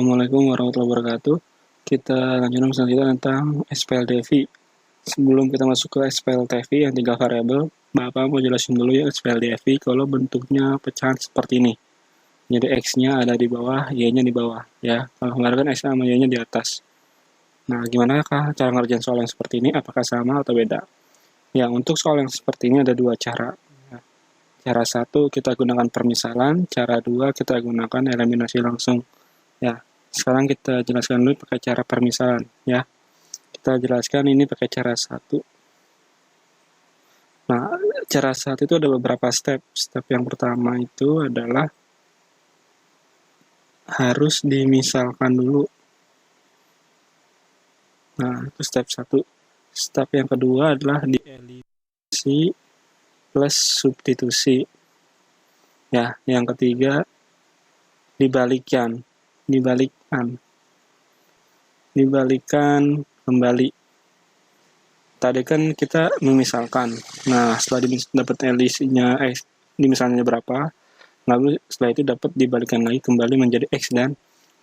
Assalamualaikum warahmatullahi wabarakatuh. Kita lanjutkan selanjutnya tentang SPLDV. Sebelum kita masuk ke SPLDV yang 3 variabel, Bapak mau jelasin dulu ya SPLDV kalau bentuknya pecahan seperti ini. Jadi X-nya ada di bawah, Y-nya di bawah. Ya, kalau kemarin kan X sama Y-nya di atas. Nah, gimana kah cara ngerjain soal yang seperti ini? Apakah sama atau beda? Ya, untuk soal yang seperti ini ada dua cara. Cara satu kita gunakan permisalan, cara dua kita gunakan eliminasi langsung. Ya, sekarang kita jelaskan dulu pakai cara permisalan. Ya, kita jelaskan ini pakai cara satu. Nah, cara satu itu ada beberapa step. Step yang pertama itu adalah harus dimisalkan dulu. Nah, itu step satu. Step yang kedua adalah dieliminasi plus substitusi. Ya, yang ketiga dibalikkan kembali. Tadi kan kita memisalkan. Nah, setelah dapat LC-nya X, dimisalnya berapa, lalu setelah itu dapat dibalikkan lagi kembali menjadi X dan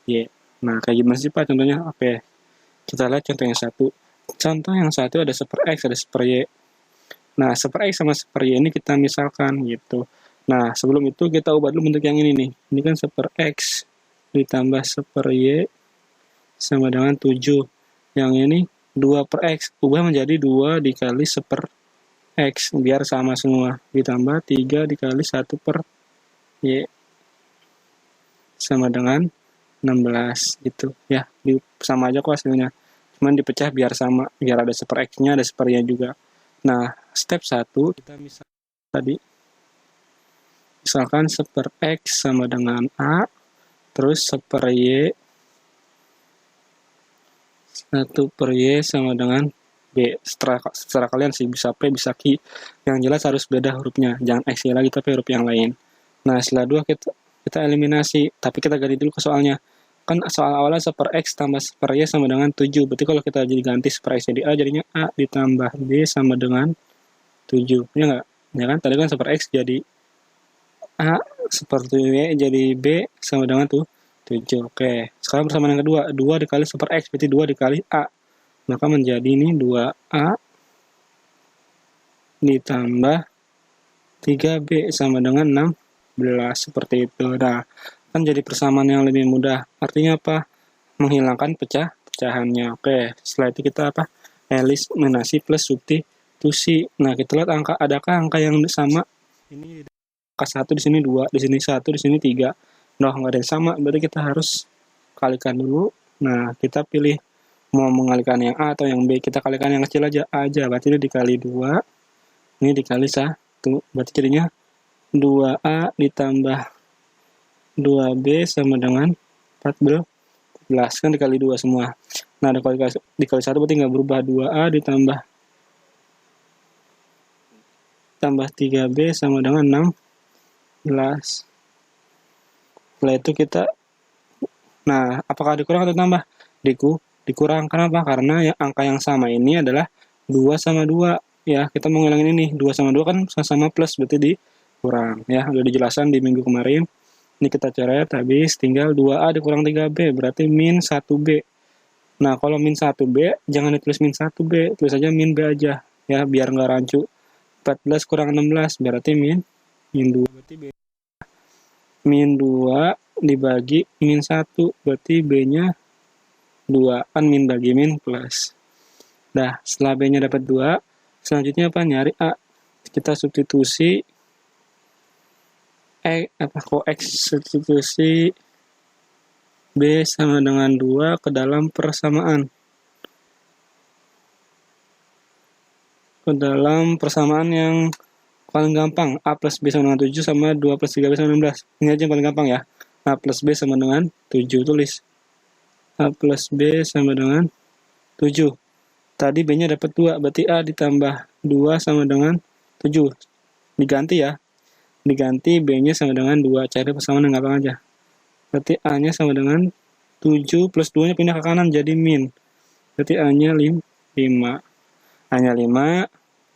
Y. Nah, kayak gimana sih Pak contohnya? Oke, kita lihat contoh yang satu. Contoh yang satu ada seper X, ada seper Y. Nah, seper X sama seper Y ini kita misalkan gitu. Nah, sebelum itu kita ubah dulu bentuk yang ini nih. Ini kan seper X ditambah seper Y sama dengan 7. Yang ini 2 per X. Ubah menjadi 2 dikali seper X. Biar sama semua. Ditambah 3 dikali 1 per Y. Sama dengan 16 gitu. Ya, sama aja kok hasilnya. Cuman dipecah biar sama. Biar ada seper X-nya, ada seper Y juga. Nah, step 1 kita misalkan seper X sama dengan A. Terus seper Y 1 per Y sama dengan B. Secara kalian sih bisa P, bisa Q. Yang jelas harus beda hurufnya. Jangan X Y lagi tapi huruf yang lain. Nah, setelah 2 kita eliminasi. Tapi kita ganti dulu ke soalnya. Kan soal awalnya seper X tambah seper Y sama dengan 7. Berarti kalau kita jadi ganti seper X jadi A, jadinya A ditambah B sama dengan 7. Ya nggak? Ya kan? Tadi kan seper X jadi A, seper Y jadi B sama dengan 7. Oke. Sekarang persamaan yang kedua. 2 dikali seper X, berarti 2 dikali A. Maka menjadi ini 2A ditambah 3B sama dengan 16. Seperti itu. Nah, kan jadi persamaan yang lebih mudah. Artinya apa? Menghilangkan pecahannya. Oke. Setelah itu kita apa? Eliminasi plus substitusi. Nah, kita lihat adakah angka yang sama? Ini angka 1 di sini 2, di sini 1, di sini 3. Nah, nggak ada yang sama, berarti kita harus kalikan dulu. Nah, kita pilih mau mengalikan yang A atau yang B. Kita kalikan yang kecil aja, A aja. Berarti ini dikali 2, ini dikali 1. Berarti jadinya 2A ditambah 2B sama dengan 14. Kan dikali 2 semua. Nah, dikali 1 berarti nggak berubah. 2A ditambah 3B sama dengan 16. Setelah itu kita, nah, apakah dikurang atau tambah? Dikurang. Kenapa? Karena angka yang sama ini adalah 2 sama 2. Ya, kita mau ngilangin ini. 2 sama 2 kan sama-sama plus, berarti dikurang. Ya, udah dijelasan di minggu kemarin. Ini kita coret, habis tinggal 2A dikurang 3B, berarti min 1B. Nah, kalau min 1B, jangan ditulis min 1B, tulis aja min B aja. Ya, biar nggak rancu. 14 kurang 16, berarti min 2. Berarti B. Min 2 dibagi min 1, berarti B-nya 2. Kan min bagi min plus. Nah, setelah B-nya dapat 2, selanjutnya apa? Nyari A. Kita substitusi X substitusi B sama dengan 2 ke dalam persamaan. Ke dalam persamaan yang paling gampang, A plus B sama dengan 7 sama 2 plus 3B sama 16. Ini aja yang paling gampang ya. A plus B sama dengan 7, tulis. A plus B sama dengan 7. Tadi B-nya dapat 2, berarti A ditambah 2 sama dengan 7. Diganti ya. Diganti B-nya sama dengan 2. Cari persamaan yang gampang aja. Berarti A-nya sama dengan 7 plus 2-nya pindah ke kanan jadi min. Berarti A-nya 5. A-nya 5,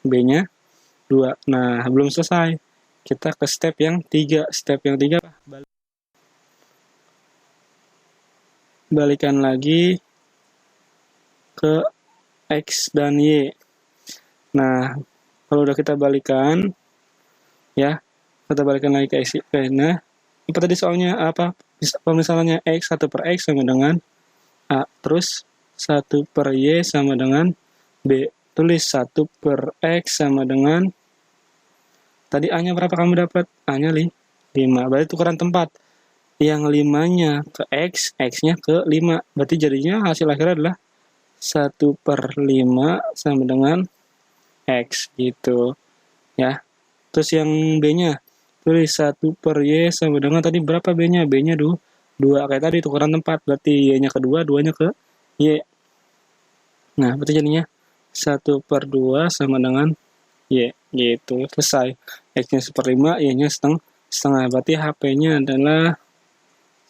B-nya 2. Nah, belum selesai. Kita ke step yang 3. Step yang 3 balikan lagi ke X dan Y. Nah, kalau udah kita balikan, ya, kita balikan lagi ke X. Nah, apa tadi soalnya apa? Misalnya X 1 per X sama dengan A. Terus 1 per Y sama dengan B. Tulis 1 per X sama dengan, tadi A-nya berapa kamu dapat? A-nya 5. Berarti tukeran tempat. Yang 5-nya ke X, X-nya ke 5. Berarti jadinya hasil akhirnya adalah 1 per 5 sama dengan X gitu. Ya. Terus yang B-nya, tulis 1 per Y sama dengan tadi berapa B-nya? B-nya 2. Kayak tadi tukeran tempat. Berarti Y-nya ke 2, 2-nya ke Y. Nah, berarti jadinya 1 per 2 sama dengan Y. Gitu. Selesai. X-nya 1/5, Y-nya setengah. Berarti HP-nya adalah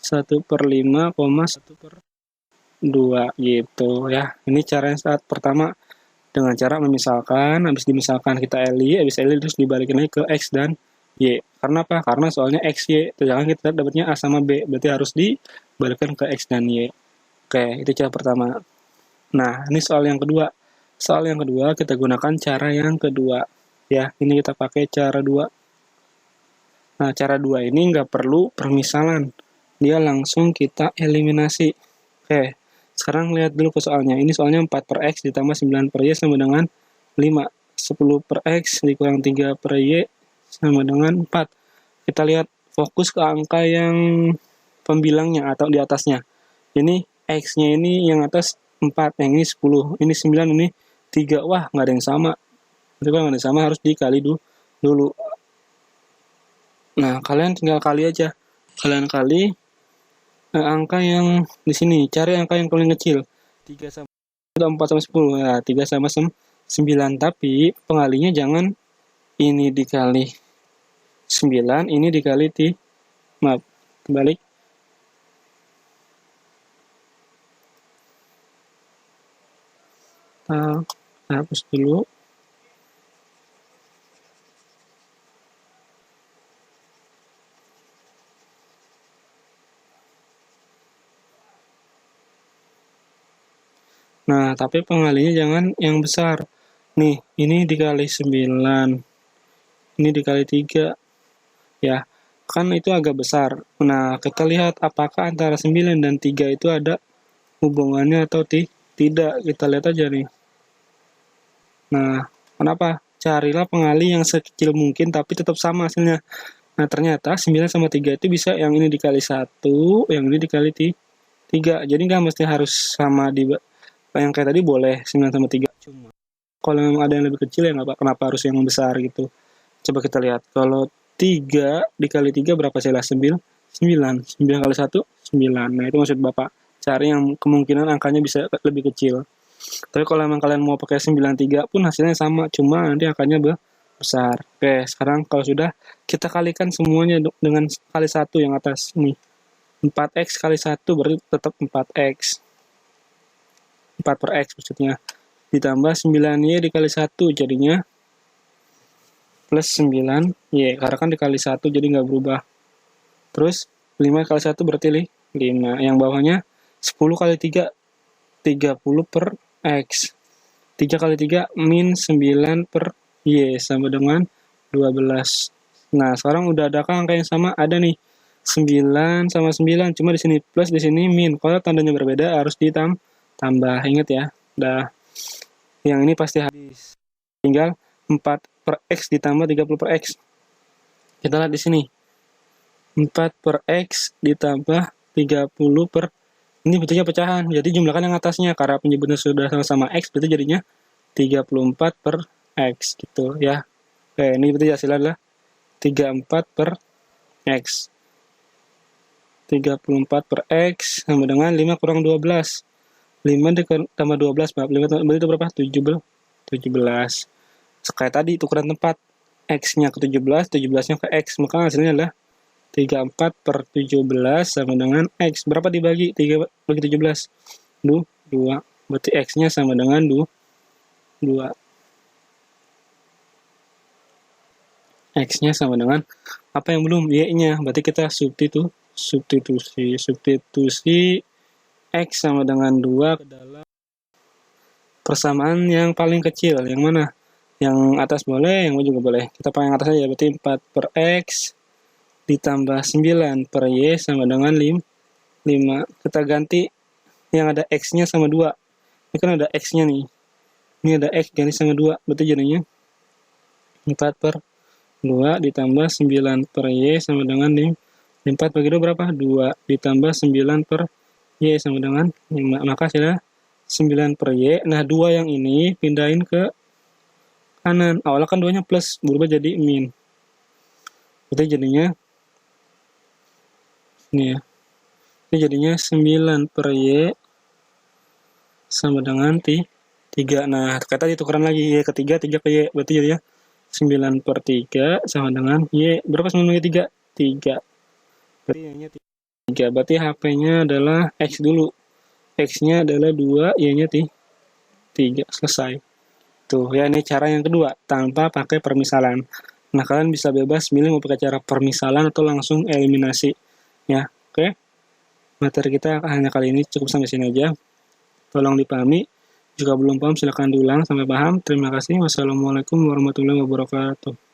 1 per 5, 1 per 2 gitu ya. Ini cara yang saat pertama dengan cara memisalkan, habis dimisalkan kita LI, habis LI terus dibalikin lagi ke X dan Y. Karena apa? Karena soalnya X, Y. Jangan kita dapatnya A sama B, berarti harus dibalikan ke X dan Y. Oke, itu cara pertama. Nah, ini soal yang kedua. Soal yang kedua kita gunakan cara yang kedua. Ya, ini kita pakai cara 2. Nah, cara 2 ini nggak perlu permisalan. Dia langsung kita eliminasi. Oke, sekarang lihat dulu ke soalnya. Ini soalnya 4 per X ditambah 9 per Y sama dengan 5. 10 per X dikurang 3 per Y sama dengan 4. Kita lihat fokus ke angka yang pembilangnya atau di atasnya. Ini X-nya ini yang atas 4, yang ini 10, ini 9, ini 3. Wah, nggak ada yang sama. Itu kan nggak ada yang sama, harus dikali dulu. Nah, kalian tinggal kali aja. Kalian kali angka yang di sini. Cari angka yang paling kecil. 3 sama 4 sama 10. Nah, 3 sama 9. Tapi pengalinya jangan ini dikali 9, ini dikali maaf, kebalik. Hapus dulu. Nah, tapi pengalinya jangan yang besar. Nih, ini dikali 9. Ini dikali 3. Ya, kan itu agak besar. Nah, kita lihat apakah antara 9 dan 3 itu ada hubungannya atau tidak. Kita lihat aja nih. Nah, kenapa? Carilah pengali yang sekecil mungkin tapi tetap sama hasilnya. Nah, ternyata 9 sama 3 itu bisa yang ini dikali 1, yang ini dikali 3. Jadi nggak mesti harus sama yang kayak tadi boleh 9 sama 3. Cuma kalau ada yang lebih kecil ya nggak, kenapa harus yang besar gitu. Coba kita lihat. Kalau 3 dikali 3 berapa sih lah? 9. 9 kali 1, 9. Nah, itu maksud Bapak. Cari yang kemungkinan angkanya bisa lebih kecil. Tapi kalau emang kalian mau pakai 93 pun hasilnya sama, cuma nanti angkanya besar. Oke, sekarang kalau sudah, kita kalikan semuanya dengan kali 1 yang atas. Nih, 4X kali 1 berarti tetap 4X. 4 per X maksudnya. Ditambah 9Y dikali 1 jadinya plus 9Y. Karena kan dikali 1 jadi nggak berubah. Terus 5 kali 1 berarti 5. Yang bawahnya 10 kali 3, 30 per X. 3 kali 3 min 9 per Y sama dengan 12. Nah, sekarang udah adakah angka yang sama? Ada nih. 9 sama 9, cuma di sini plus, di sini min. Kalau tandanya berbeda harus ditambah. Ingat ya. Dah. Yang ini pasti habis. Tinggal 4 per X ditambah 30 per X. Kita lihat di sini. 4 per X ditambah 30 per, ini bentuknya pecahan, jadi jumlahkan yang atasnya, karena penyebutnya sudah sama-sama X, berarti jadinya 34 per X, gitu ya. Oke, ini berarti hasilnya adalah 34 per X. 34 per X sama dengan 5 kurang 12. 5 ditambah 12, maaf, 5 berarti itu berapa? 17. Kayak tadi, tukeran tempat. X-nya ke 17, 17-nya ke X, maka hasilnya adalah 34 per 17 sama dengan X. Berapa dibagi 3 bagi 17? 2. Berarti X-nya sama dengan 2. X-nya sama dengan apa yang belum? Y-nya. Berarti kita substitusi X sama dengan 2 ke dalam persamaan yang paling kecil. Yang mana? Yang atas boleh, yang bawah juga boleh. Kita pakai yang atas aja, berarti 4 per X ditambah 9 per Y sama dengan 5. Kita ganti yang ada X-nya sama 2. Ini kan ada X-nya nih. Ini ada X ganti sama 2. Berarti jadinya 4 per 2 ditambah 9 per Y sama dengan 5. 4 bagi 2 berapa? 2 ditambah 9 per Y sama dengan 5. Maka sudah 9 per Y. Nah, 2 yang ini pindahin ke kanan. Awalnya kan 2-nya plus, berubah jadi min. Berarti jadinya ini ya. Ini jadinya 9 per Y sama dengan 3. Nah, kata ditukeran lagi Y ke 3 ke Y. Berarti jadinya 9 per 3 sama dengan Y. Berapa 9 bagi 3? 3. Berarti Y-nya 3. Berarti HP-nya adalah X dulu. X-nya adalah 2, Y-nya 3. Selesai. Tuh, ya ini cara yang kedua, tanpa pakai permisalan. Nah, kalian bisa bebas milih mau pakai cara permisalan atau langsung eliminasi. Ya, oke? Materi kita hanya kali ini cukup sampai sini aja. Tolong dipahami. Jika belum paham, silakan diulang sampai paham. Terima kasih. Wassalamualaikum warahmatullahi wabarakatuh.